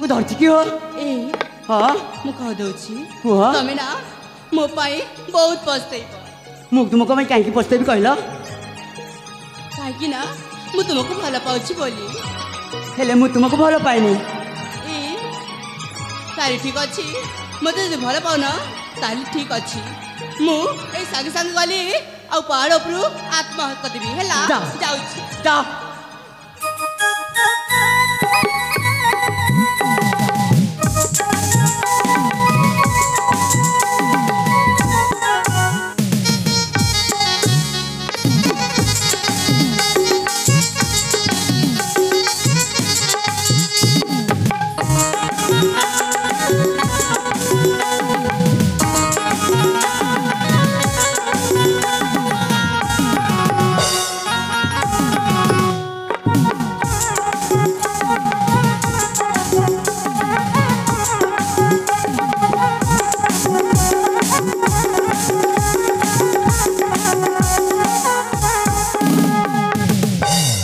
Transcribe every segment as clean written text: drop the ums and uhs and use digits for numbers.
ମୁଁ ଧରିଛି କି ହୋ ए ହଁ मु कह दउछि କୁହ तमे ना मो पाई बहुत पछतैब ମୁଁ ତୁମକୁ ପାଇଁ କାହିଁକି ପସ୍ତେଇବି କହିଲ काहेकि ना मु तुमको भल पाउछि बोली ହେଲେ ମୁଁ ତୁମକୁ ଭଲ ପାଇନି ए तारी ठीक अछि मते जे भल पाउना ताली ठीक अछि मु ए संग संग गली आ पहाड़ उपरु आत्महत्या करदेबी हैला जा। जाउछि जा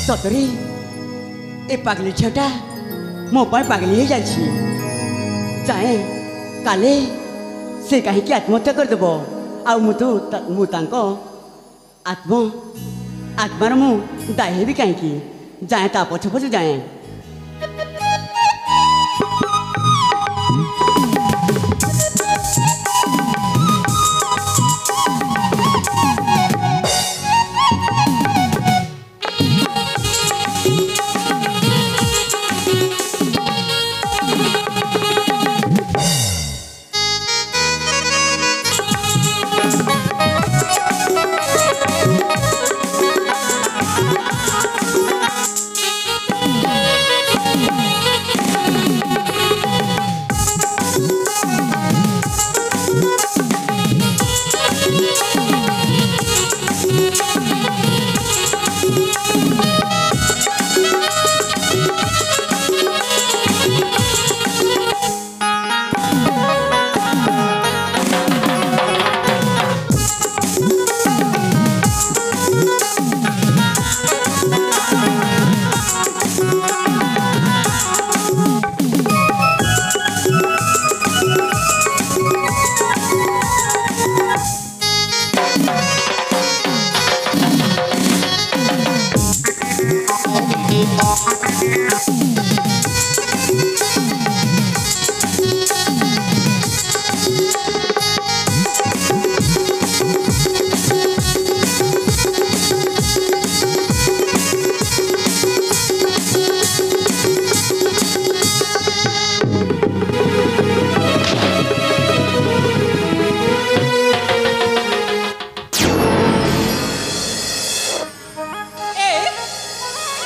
सतरी ए पागली झीटा मो पाई पागली हो जाए चाहे काले से कहीं आत्महत्या करदेव आत्मार मु दायी भी कहीं जाए ता पछ पछ जाए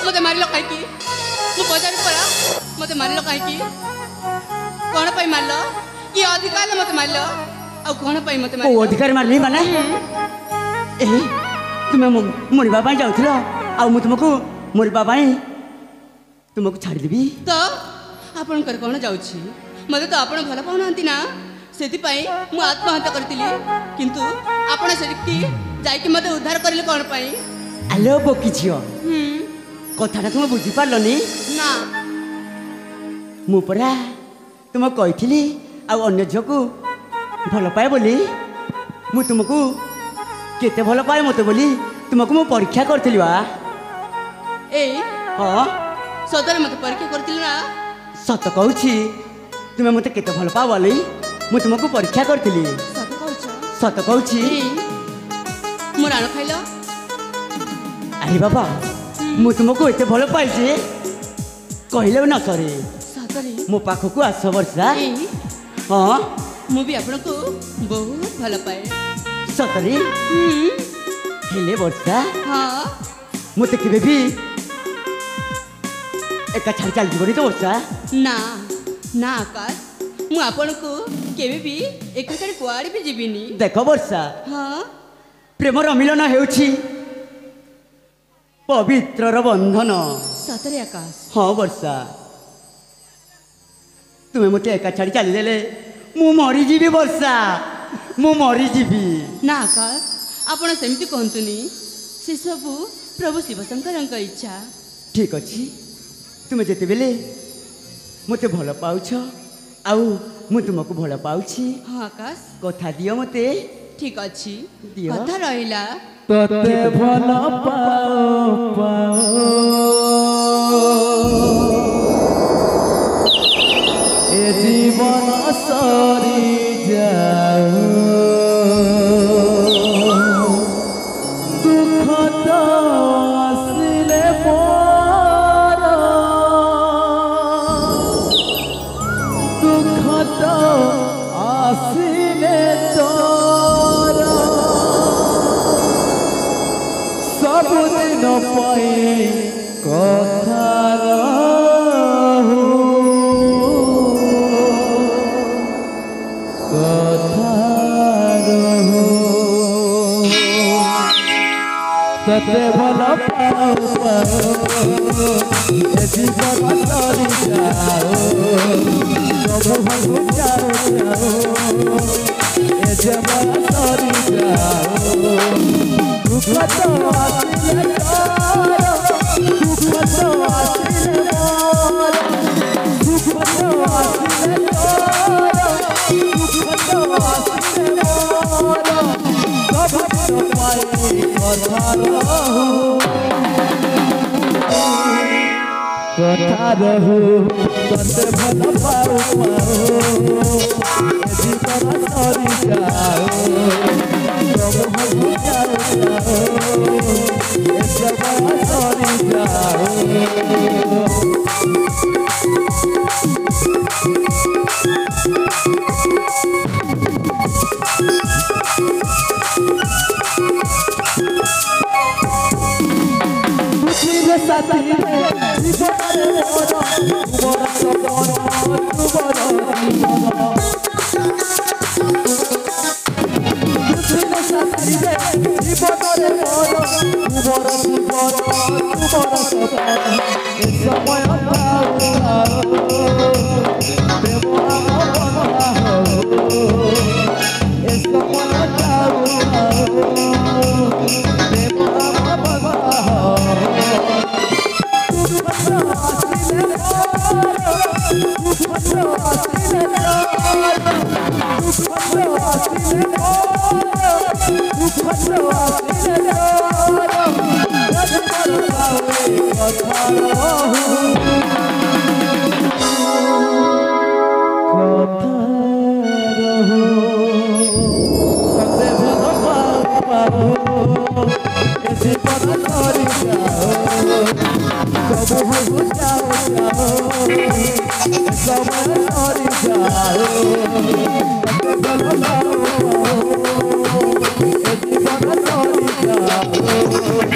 मते मारिलो काहेकि मु बजार परा मते मारिलो काहेकि कोन पई मारलो कि अधिकार मते मारलो आ कोन पई मते मारलो अधिकार मारली माने ए तुमे मरवा पाई जाउथिलो आ मु तुमको मरवा पाई तुमको छाड़ी देबी तो आपन कर कोन जाउछि मते तो आपन भला पाउनांती ना सेति पई मु आत्महत्या करतिली किंतु आपन सेति जाई कि मते उद्धार करले कोन पई आलो बोकी झियो कथाटा तुम बुझी पारलनी ना मु परा तुम कही आ अन्य झील को भल पाए बोली मु तुमको केते भल पाए मत बोली तुमको मु परीक्षा करथिली बा ए हाँ सदर मते परीक्षा करथिली ना सत कहूची तुमे मते केते भल पाओ बोली मु तुमको परीक्षा करथिली सत कहूछ सत कहूची मु राण खाइलो अरे बाबा मु तुमको एते भल पाइছি कहले न सरे सतरे मो पाखकू आस वर्षा हाँ मु भी आपनको बहुत भल पाए सतरे हेले वर्षा हाँ मते केबे भी एका छाड़ चल जीवनी तो वर्षा ना ना आकाश मु आपनको केबे भी एक कुआड़े भी जीविनी देख वर्षा हाँ प्रेमर मिलन हेउछि पवित्रर बंधन सतरे आकाश हाँ वर्षा तुम्हें मत एका छाड़ी चलीदेले मु मरीजी वर्षा मु मरीजी ना आकाश आपण सेमती कहतुनी से सबू प्रभु शिवशंकर इच्छा ठीक अच्छी तुम्हें जिते बेले मते भल पाउछ आउ मु तुमको भल पाउछि हाँ आकाश कथा दियो मते ठीक अच्छी दियो। कथा रहिला तते भल पाओ पाओ ए जीवन सरी जाओ दुख तो आसिले मोर दुख तो आसिले तोर सबुदिन पाए कथार तते भल पाओ पाओ ए जीवन सरी जाओ सब भगु जाओ जाओ ए जीवन सरी जाओ दुख तो आसिले तोर दुख तो आसिले मोर दुख तो आसिले तोर दुख तो आसिले मोर सब तो पाए कथा रहू तते भल पाओ पाओ ए जीवन सरी जाओ सब भगु जाओ जाओ ए जीवन सरी जाओ साथी जीवन मोर तुमर सपन तुमर जीवन साथी जीवन मोर तुमर जीवन तुमर सपन ए समय पाओ देव बना हो ए समय पाओ देव बना हो जाओ